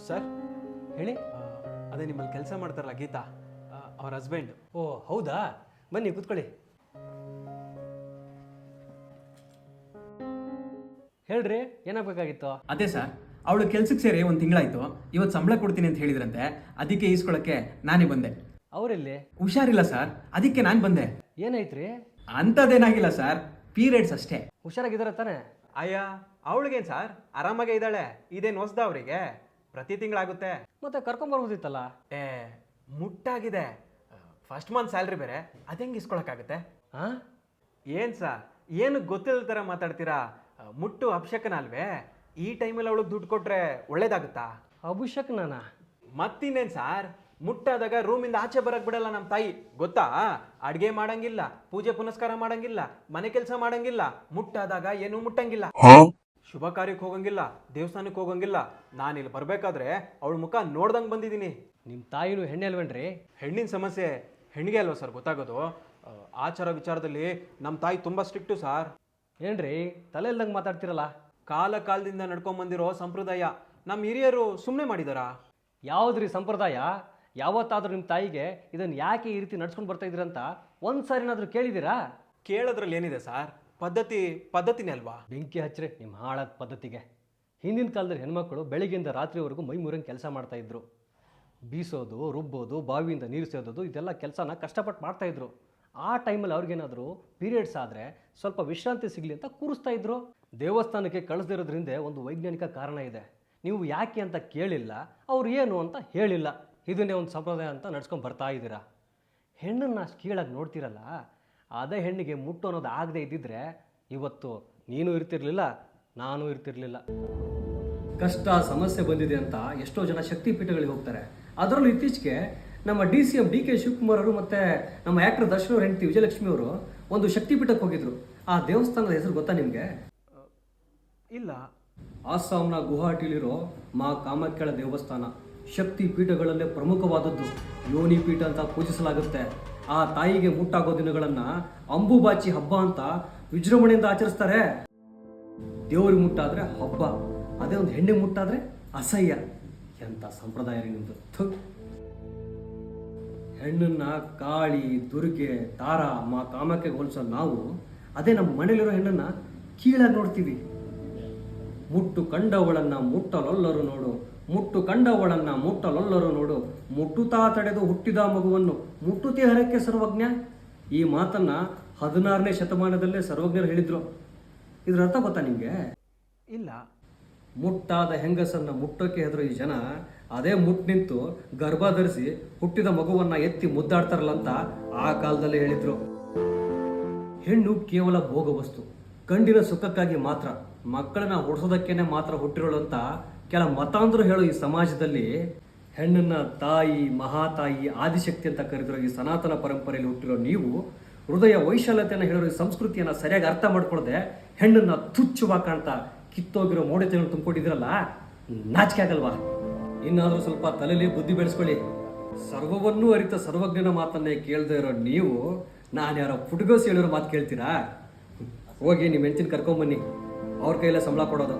Sir ಹೇಳಿ. ಅದೇ ನಿಮ್ಮಲ್ಲಿ ಕೆಲಸ ಮಾಡ್ತಾರಲ್ಲ ಗೀತಾ, ಅವ್ರ ಹಸ್ಬೆಂಡ್. ಓ ಹೌದಾ, ಬನ್ನಿ ಕೂತ್ಕೊಳ್ಳಿ. ಹೇಳ್ರಿ, ಏನಾಗಬೇಕಾಗಿತ್ತು? ಅದೇ ಸರ್, ಅವಳು ಕೆಲ್ಸಕ್ಕೆ ಸೇರಿ ಒಂದು ತಿಂಗಳಾಯ್ತು. ಇವತ್ತು ಸಂಬಳ ಕೊಡ್ತೀನಿ ಅಂತ ಹೇಳಿದ್ರಂತೆ, ಅದಕ್ಕೆ ಈಸ್ಕೊಳ್ಳೋಕ್ಕೆ ನಾನೇ ಬಂದೆ. ಅವರೆಲ್ಲಿ? ಹುಷಾರಿಲ್ಲ ಸರ್, ಅದಕ್ಕೆ ನಾನು ಬಂದೆ. ಏನಾಯ್ತ್ರಿ? ಅಂಥದ್ದೇನಾಗಿಲ್ಲ ಸರ್, ಪೀರಿಯಡ್ಸ್ ಅಷ್ಟೇ. ಹುಷಾರಾಗಿದ್ದಾರೆ ತಾನೆ? ಅಯ್ಯ, ಅವಳಿಗೇನು ಸರ್, ಆರಾಮಾಗೇ ಇದ್ದಾಳೆ. ಇದೇನು ಹೊಸ್ದ ಅವರಿಗೆ? ಪ್ರತಿ ತಿಂಗಳಾಗುತ್ತೆ. ಮತ್ತೆ ಕರ್ಕೊಂಬರ್ಬೋದಿತ್ತಲ್ಲ. ಏ, ಮುಟ್ಟಾಗಿದೆ. ಫಸ್ಟ್ ಮಂತ್ ಸ್ಯಾಲ್ರಿ ಬೇರೆ, ಅದೆಂಗೆ ಇಸ್ಕೊಳಕ್ಕಾಗುತ್ತೆ? ಹಾಂ, ಏನು ಸರ್, ಏನು ಗೊತ್ತಿಲ್ಲದ ಥರ ಮಾತಾಡ್ತೀರಾ? ಮುಟ್ಟು ಅಭಿಷೇಕನ ಅಲ್ವೇ? ಈ ಟೈಮಲ್ಲಿ ಅವಳಿಗೆ ದುಡ್ಡು ಕೊಟ್ರೆ ಒಳ್ಳೇದಾಗುತ್ತಾ? ಅಭಿಷೇಕ್ ನಾನಾ? ಮತ್ತಿನ್ನೇನು ಸರ್, ಮುಟ್ಟಾದಾಗ ರೂಮಿಂದ ಆಚೆ ಬರಕ್ ಬಿಡಲ್ಲ ನಮ್ಮ ತಾಯಿ, ಗೊತ್ತಾ? ಅಡ್ಗೆ ಮಾಡಂಗಿಲ್ಲ, ಪೂಜೆ ಪುನಸ್ಕಾರ ಮಾಡಂಗಿಲ್ಲ, ಮನೆ ಕೆಲಸ ಮಾಡಂಗಿಲ್ಲ. ಮುಟ್ಟಾದಾಗ ಏನು ಮುಟ್ಟಂಗಿಲ್ಲ, ಶುಭ ಕಾರ್ಯಕ್ಕೆ ಹೋಗಂಗಿಲ್ಲ, ದೇವಸ್ಥಾನಕ್ಕೆ ಹೋಗಂಗಿಲ್ಲ. ನಾನಿಲ್ಲಿ ಬರ್ಬೇಕಾದ್ರೆ ಅವಳ ಮುಖ ನೋಡ್ದಂಗೆ ಬಂದಿದ್ದೀನಿ. ನಿಮ್ಮ ತಾಯಿನೂ ಹೆಣ್ಣೆ ಅಲ್ವೇನ್ರಿ? ಹೆಣ್ಣಿನ ಸಮಸ್ಯೆ ಹೆಣ್ಣಿಗೆ ಅಲ್ವಾ ಸರ್ ಗೊತ್ತಾಗೋದು? ಆಚಾರ ವಿಚಾರದಲ್ಲಿ ನಮ್ಮ ತಾಯಿ ತುಂಬ ಸ್ಟ್ರಿಕ್ಟು ಸರ್. ಏನ್ರಿ ತಲೆ ಇಲ್ದಂಗೆ ಮಾತಾಡ್ತಿರಲ್ಲ? ಕಾಲದಿಂದ ನಡ್ಕೊಂಬಂದಿರೋ ಸಂಪ್ರದಾಯ ನಮ್ಮ ಹಿರಿಯರು ಸುಮ್ಮನೆ ಮಾಡಿದಾರಾ? ಯಾವುದ್ರಿ ಸಂಪ್ರದಾಯ? ಯಾವತ್ತಾದ್ರೂ ನಿಮ್ಮ ತಾಯಿಗೆ ಇದನ್ನು ಯಾಕೆ ಈ ರೀತಿ ನಡ್ಸ್ಕೊಂಡು ಬರ್ತಾ ಇದ್ರಂತ ಒಂದು ಸಾರಿನಾದ್ರೂ ಕೇಳಿದ್ದೀರಾ? ಕೇಳೋದ್ರಲ್ಲಿ ಏನಿದೆ ಸರ್, ಪದ್ಧತಿನೇ ಅಲ್ವಾ? ಬೆಂಕಿ ಹಚ್ಚ್ರಿ ನಿಮ್ಮ ಹಾಳಾದ ಪದ್ಧತಿಗೆ. ಹಿಂದಿನ ಕಾಲದಲ್ಲಿ ಹೆಣ್ಮಕ್ಳು ಬೆಳಿಗ್ಗೆಯಿಂದ ರಾತ್ರಿವರೆಗೂ ಮೈ ಮುರಂಗೆ ಕೆಲಸ ಮಾಡ್ತಾಯಿದ್ರು. ಬೀಸೋದು, ರುಬ್ಬೋದು, ಬಾವಿಯಿಂದ ನೀರು ಸೇದೋದು, ಇದೆಲ್ಲ ಕೆಲಸನ ಕಷ್ಟಪಟ್ಟು ಮಾಡ್ತಾಯಿದ್ರು. ಆ ಟೈಮಲ್ಲಿ ಅವ್ರಿಗೇನಾದರೂ ಪೀರಿಯಡ್ಸ್ ಆದರೆ ಸ್ವಲ್ಪ ವಿಶ್ರಾಂತಿ ಸಿಗಲಿ ಅಂತ ಕೂರಿಸ್ತಾ ಇದ್ರು. ದೇವಸ್ಥಾನಕ್ಕೆ ಕಳಿಸ್ದಿರೋದ್ರಿಂದ ಒಂದು ವೈಜ್ಞಾನಿಕ ಕಾರಣ ಇದೆ. ನೀವು ಯಾಕೆ ಅಂತ ಕೇಳಿಲ್ಲ, ಅವ್ರು ಏನು ಅಂತ ಹೇಳಿಲ್ಲ. ಇದನ್ನೇ ಒಂದು ಸಂಪ್ರದಾಯ ಅಂತ ನಡ್ಸ್ಕೊಂಡು ಬರ್ತಾ ಇದ್ದೀರಾ. ಹೆಣ್ಣನ್ನು ಅಷ್ಟು ಕೀಳಾಗಿ ನೋಡ್ತಿರಲ್ಲ, ಅದೇ ಹೆಣ್ಣಿಗೆ ಮುಟ್ಟು ಅನ್ನೋದು ಆಗದೆ ಇದ್ದಿದ್ರೆ ಇವತ್ತು ನೀನು ಇರ್ತಿರ್ಲಿಲ್ಲ, ನಾನು ಇರ್ತಿರ್ಲಿಲ್ಲ. ಕಷ್ಟ ಸಮಸ್ಯೆ ಬಂದಿದೆ ಅಂತ ಎಷ್ಟೋ ಜನ ಶಕ್ತಿಪೀಠಗಳಿಗೆ ಹೋಗ್ತಾರೆ. ಅದರಲ್ಲೂ ಇತ್ತೀಚೆಗೆ ನಮ್ಮ DCM DK ಶಿವಕುಮಾರ್ ಅವರು ಮತ್ತು ನಮ್ಮ ಆ್ಯಕ್ಟರ್ ದರ್ಶನ್ ಅವ್ರ ಹೆಂಡತಿ ವಿಜಯಲಕ್ಷ್ಮಿ ಅವರು ಒಂದು ಶಕ್ತಿಪೀಠಕ್ಕೆ ಹೋಗಿದ್ರು. ಆ ದೇವಸ್ಥಾನದ ಹೆಸರು ಗೊತ್ತಾ ನಿಮಗೆ? ಇಲ್ಲ. ಅಸ್ಸಾಂನ ಗುವಾಹಟಿಲಿರೋ ಮಾ ಕಾಮಾಖ್ಯಳ ದೇವಸ್ಥಾನ ಶಕ್ತಿ ಪೀಠಗಳಲ್ಲೇ ಪ್ರಮುಖವಾದದ್ದು. ಯೋನಿ ಪೀಠ ಅಂತ ಪೂಜಿಸಲಾಗುತ್ತೆ. ಆ ತಾಯಿಗೆ ಮುಟ್ಟಾಗೋ ದಿನಗಳನ್ನು ಅಂಬುಬಾಚಿ ಹಬ್ಬ ಅಂತ ವಿಜೃಂಭಣೆಯಿಂದ ಆಚರಿಸ್ತಾರೆ. ದೇವ್ರಿಗೆ ಮುಟ್ಟಾದ್ರೆ ಹಬ್ಬ, ಅದೇ ಒಂದು ಹೆಣ್ಣಿಗೆ ಮುಟ್ಟಾದ್ರೆ ಅಸಹ್ಯ. ಎಂಥ ಸಂಪ್ರದಾಯ ರೀ ನಿಮ್ಮದು. ಹೆಣ್ಣನ್ನ ಕಾಳಿ, ದುರ್ಗೆ, ತಾರ, ಮಾ ಕಾಮಾಖ್ಯೆಗೆ ಹೋಲಿಸೋ ನಾವು ಅದೇ ನಮ್ಮ ಮನೇಲಿರೋ ಹೆಣ್ಣನ್ನು ಕೀಳಾಗಿ ನೋಡ್ತೀವಿ. ಮುಟ್ಟು ಕಂಡವಳನ್ನು ಮುಟ್ಟಲೊಲ್ಲರು ನೋಡು, ಮುಟ್ಟು ಕಂಡವಳನ್ನು ಮುಟ್ಟಲೊಲ್ಲರು ನೋಡು, ಮುಟ್ಟುತ್ತಾ ತಡೆದು ಹುಟ್ಟಿದ ಮಗುವನ್ನು ಮುಟ್ಟುತ್ತಿ ಹರಕ್ಕೆ ಸರ್ವಜ್ಞ. ಈ ಮಾತನ್ನು 16ನೇ ಶತಮಾನದಲ್ಲೇ ಸರ್ವಜ್ಞರು ಹೇಳಿದರು. ಇದ್ರ ಅರ್ಥ ಗೊತ್ತಾ ನಿಮಗೆ? ಇಲ್ಲ. ಮುಟ್ಟಾದ ಹೆಂಗಸನ್ನು ಮುಟ್ಟೋಕೆ ಹೆದರು ಈ ಜನ ಅದೇ ಮುಟ್ಟು ನಿಂತು ಗರ್ಭ ಧರಿಸಿ ಹುಟ್ಟಿದ ಮಗುವನ್ನು ಎತ್ತಿ ಮುದ್ದಾಡ್ತಾರಲ್ಲ ಅಂತ ಆ ಕಾಲದಲ್ಲೇ ಹೇಳಿದರು. ಹೆಣ್ಣು ಕೇವಲ ಭೋಗ ವಸ್ತು, ಗಂಡಿನ ಸುಖಕ್ಕಾಗಿ ಮಾತ್ರ, ಮಕ್ಕಳನ್ನ ಹೊಡ್ಸೋದಕ್ಕೇನೆ ಮಾತ್ರ ಹುಟ್ಟಿರೋಳು ಅಂತ ಕೆಲ ಮತಾಂಧರು ಹೇಳೋ ಈ ಸಮಾಜದಲ್ಲಿ ಹೆಣ್ಣನ್ನ ತಾಯಿ, ಮಹಾತಾಯಿ, ಆದಿಶಕ್ತಿ ಅಂತ ಕರೆದಿರೋ ಈ ಸನಾತನ ಪರಂಪರೆಯಲ್ಲಿ ಹುಟ್ಟಿರೋ ನೀವು ಹೃದಯ ವೈಶಾಲ್ಯತೆಯನ್ನು ಹೇಳಿರೋ ಈ ಸಂಸ್ಕೃತಿಯನ್ನು ಸರಿಯಾಗಿ ಅರ್ಥ ಮಾಡ್ಕೊಳ್ಳದೆ ಹೆಣ್ಣನ್ನು ತುಚ್ಛವಾಗಿ ಕಾಣ್ತಾ ಕಿತ್ತೋಗಿರೋ ಮೋಡಿತನ ತುಂಬಿಕೊಂಡಿದ್ರಲ್ಲ, ನಾಚಿಕೆ ಆಗಲ್ವಾ? ಇನ್ನಾದರೂ ಸ್ವಲ್ಪ ತಲೆಯಲ್ಲಿ ಬುದ್ಧಿ ಬೆಳೆಸ್ಕೊಳ್ಳಿ. ಸರ್ವವನ್ನೂ ಅರಿತ ಸರ್ವಜ್ಞನ ಮಾತನ್ನೇ ಕೇಳದೆ ಇರೋ ನೀವು ನಾನು ಯಾರೋ ಪುಟ್ಗೋಸಿ ಹೇಳಿರೋ ಮಾತು ಕೇಳ್ತೀರಾ? ಹೋಗಿ ನಿಮ್ಮ ಹೆಂಡತಿನ ಕರ್ಕೊಂಬನ್ನಿ, ಅವ್ರ ಕೈಯಲ್ಲೇ ಸಂಬಳ ಕೊಡೋದು.